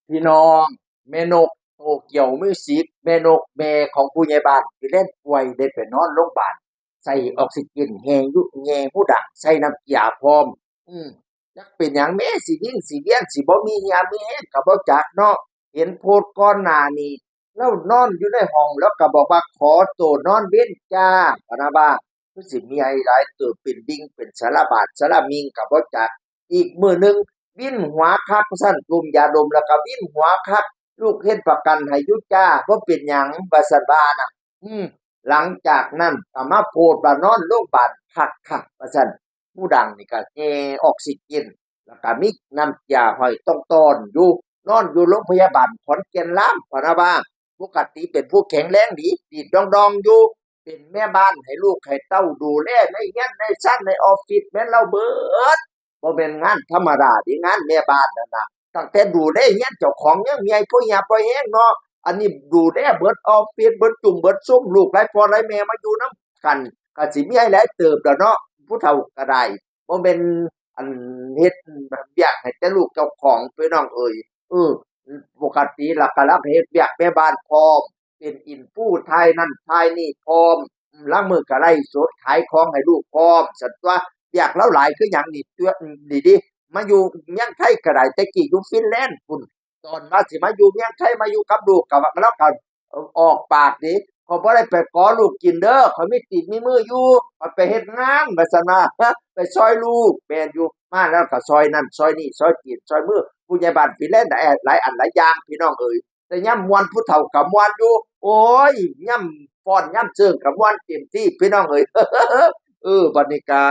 พี่น้องแม่นกโตเกียวมิวสิกแม่นกแม่ของผู้ใหญ่บ้านที่เล่นป่วยได้ไปนอนโรงบาลใส่ออกซิเจนแฮงอยู่แยงหูดังใส่น้ำยาพร้อมอืมจักเป็นหยังแม่สิวิ่งสิเวียนสิบ่มียามีแฮงก็บ่จักเนาะเห็นโพสต์ก่อนหน้านี้แล้วนอนอยู่ในห้องแล้วก็บอกว่าขอตัวนอนเว้นจ้าพะนะว่าคือสิมีให้หลายเติบเป็นดิ่งเป็นสารบาดสารมิงก็บ่จักอีกมื้อหนึ่ง วินหัวคักสั่นกลุ่มยาดมแล้วก็วินหัวคักลูกเฮ็ดประกันให้อยู่จ้าบ่เป็นหยังว่าซั่นว่าน่ะอืมหลังจากนั้นก็มาโพสต์ว่านอนโรงบาลคักๆว่าซั่นผู้ดังนี่ก็แอออกซิเจนแล้วก็มีน้ำยาห้อยต้องต้อนอยู่นอนอยู่โรงพยาบาลขอนแก่นลามพะนะว่าปกติเป็นผู้แข็งแรงดีดีดดองๆอยู่เป็นแม่บ้านให้ลูกให้เต้าดูแลในเรือนในชั้นในออฟฟิศแม่นเลาเบิด บ่แม่นงานธรรมดาเดะงานแม่บ้านนั่นน่ะตั้งแต่ดูแลเรือนเจ้าของยังใหญ่พ่อหญ้าพ่อแฮงเนาะอันนี้ดูแลเบิดออฟฟิศเบิดจุ้มเบิดซุมลูกหลายพ่อหลายแม่มาอยู่นำกันก็สิมีให้หลายเติบแล้วเนาะผู้เฒ่าก็ได้บ่แม่นอันเฮ็ดเวียกให้แต่ลูกเจ้าของพี่น้องเอ่ยเออปกติแล้วก็รับเฮ็ดเวียกแม่บ้านพร้อมเป็นอินฟูถ่ายนั่นถ่ายนี่พร้อมลางมื้อก็ไลฟ์สดขายของให้ลูกพร้อมซั้นตั่ว อยากเล่าหลายคือหยังนี่ตัวนี่ดิมาอยู่เมืองไทยก็ได้แต่กี้อยู่ฟินแลนด์พุ่นตอนว่าสิมาอยู่เมืองไทยมาอยู่กับลูกก็ว่าเลาก็ออกปากดิเขาบ่ได้ไปขอลูกกินเด้อข้อยมีตีนมีมืออยู่ข้อยไปเฮ็ดงานว่าซั่นว่าไปซอยลูกแม่นอยู่มาแล้วก็ซอยนั่นซอยนี่ซอยตีนซอยมือผู้ใหญ่บ้านฟินแลนด์ได้หลายอันหลายอย่างพี่น้องเอ๋ยแต่ยามม่วนผู้เฒ่าก็ม่วนอยู่โอ๊ยยามฟ้อนยามเชิงก็ม่วนเต็มที่พี่น้องเอ๋ยบัดนี้ก็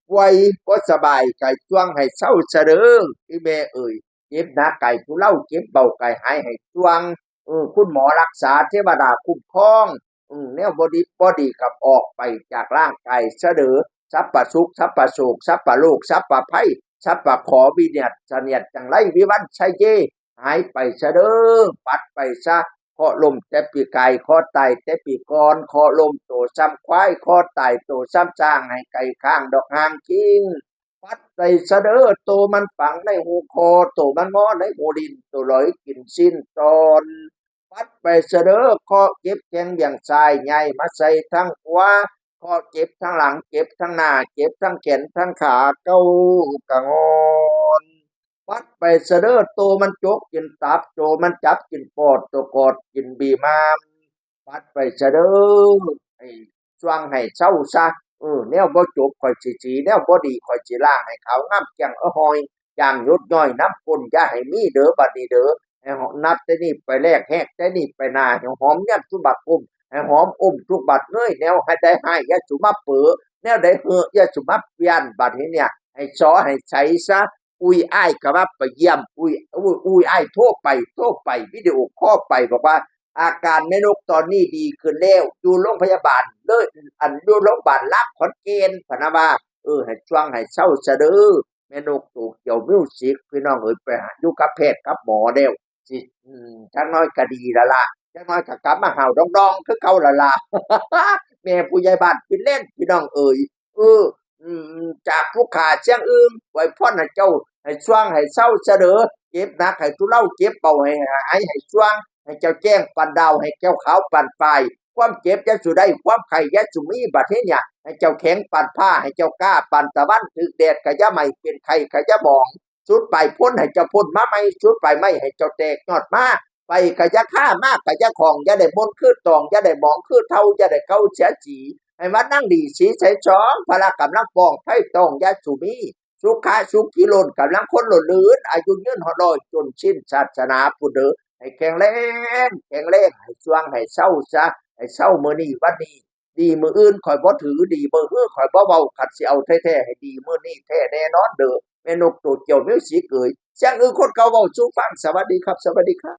ป่วยบ่สบายก็จวงให้เซาเสด้ออีแม่เอ้ยเจ็บหนักก็ให้ทุเลาเจ็บเบาก็ให้หายให้จวงคุณหมอรักษาเทวดาคุ้มครองแนวบ่ดีก็ออกไปจากร่างกายเสด้อสัพพสุขสัพพโศกสัพพโลกสัพพภัยสัพพขอวินาศเสนียดจังไรวิวัฒน์ชัยเยหายไปเสด้อปัดไปซะเคาะลมแต่ปีกายเคาะตายแต่ปีก่อนเคาะลมโตซ้ำควายเคาะตายโตซ้ำช้างให้ไก่ข้างดอกหางคิงปัดไปเสด้อโตมันฝังในหูคอโตมันงอในหูดินโตลอยกินสิ้นตอนปัดไปเสด้อเคาะเก็บแขงอย่างทรายใหญ่มาใส่ทั้งหัวเคาะเจ็บทั้งหลังเจ็บทั้งหน้าเจ็บทั้งแขนทั้งขาเก้ากะงอน วัดไปเสด้อโตมันจกกินตับโตมันจับกินปอดโตกอดกินบีมามวัดไปเสด้อไอ้สว่างให้เศร้าซะแนวบ่จบข่อยสิสีแนวบ่ดีข่อยสิล้างให้ขาวงามแจ่งหอยย่างยดย่อยน้ำข้นอย่าให้มีเด้อบัดนี้เด้อให้หอมนับแต่นี้ไปแลกแฮกแต่นี้ไปหน้าให้หอมยามสุบัดให้หอมทุกบัดเอ้ยแนวให้ได้ให้อย่าสุมาเป๋อแนวใดอย่าสุมาเปลี่ยนบัดนี้เนี่ยให้สอให้ใช้ซะ อุ้ยอ้ายก็ว่าไปเยี่ยมอุ้ยอ้ายโทรไปวิดีโอคอลไปบอกว่าอาการแม่นกตอนนี้ดีขึ้นแล้วอยู่โรงพยาบาลเลยอันอยู่โรงบาลลางขอนแก่นพะนะว่าให้ช่วงให้เซาซะเด้อแม่นกโตเกียวมิวสิกพี่น้องเอ้ยไปหาอยู่กับแพทย์กับหมอแล้วสิจักหน่อยก็ดีแล้วล่ะจักหน่อยก็กลับมาเห่าดองๆคือเก่าแล้วล่ะแม่ผู้ใหญ่บ้านฟินแลนด์พี่น้องเอ๋ยเออ จากผู้ขาเชียงอึงไว้พ่อนให้เจ้าให้ช่วงให้เศร้าเสดอเจ็บหนักให้ทุเลาเจ็บเบาให้หายให้ช่วงให้เจ้าแจ้งปันดาวให้แก้วขาวปันปลายความเจ็บจะสุได้ความไข่ยะสุมีบัดเทเนี่ยให้เจ้าแข็งปันผ้าให้เจ้ากล้าปันตะวันถึกแดดกะยะไม่เป็นไข่กะยะบองสุดไปพ้นให้เจ้าพ้นมาไม่สุดไปไม่ให้เจ้าแตกยอดมาไปกะยะฆ่ามากกะยะของอย่าได้มนต์คือตองอย่าได้หมองคือเท่าอย่าได้เก้าเสียจี ให้วัดนั่งดีสีใสช้องพละกำลังปองไทยต้องยาสุมีสุขาสุขีโลนกำลังคนหล่นลื่นอายุยืนหอดอยจนสิ้นศาสนาผู้เด้อให้แข็งแรงแข็งแรงให้สว่างให้เศร้าซะให้เศร้ามื้อนี้วันนี้ดีมื้ออื่นข่อยบ่ถือดีมื้ออื่นข่อยบ่เว้าคันสิเอาแท้ๆให้ดีมื้อนี้แท้แน่นอนเด้อแม่นกตัวเกี่ยวมิวสิกเอ๋ยเสียงอื่นคนเก่าเว้าสู่ฟังสวัสดีครับสวัสดีครับ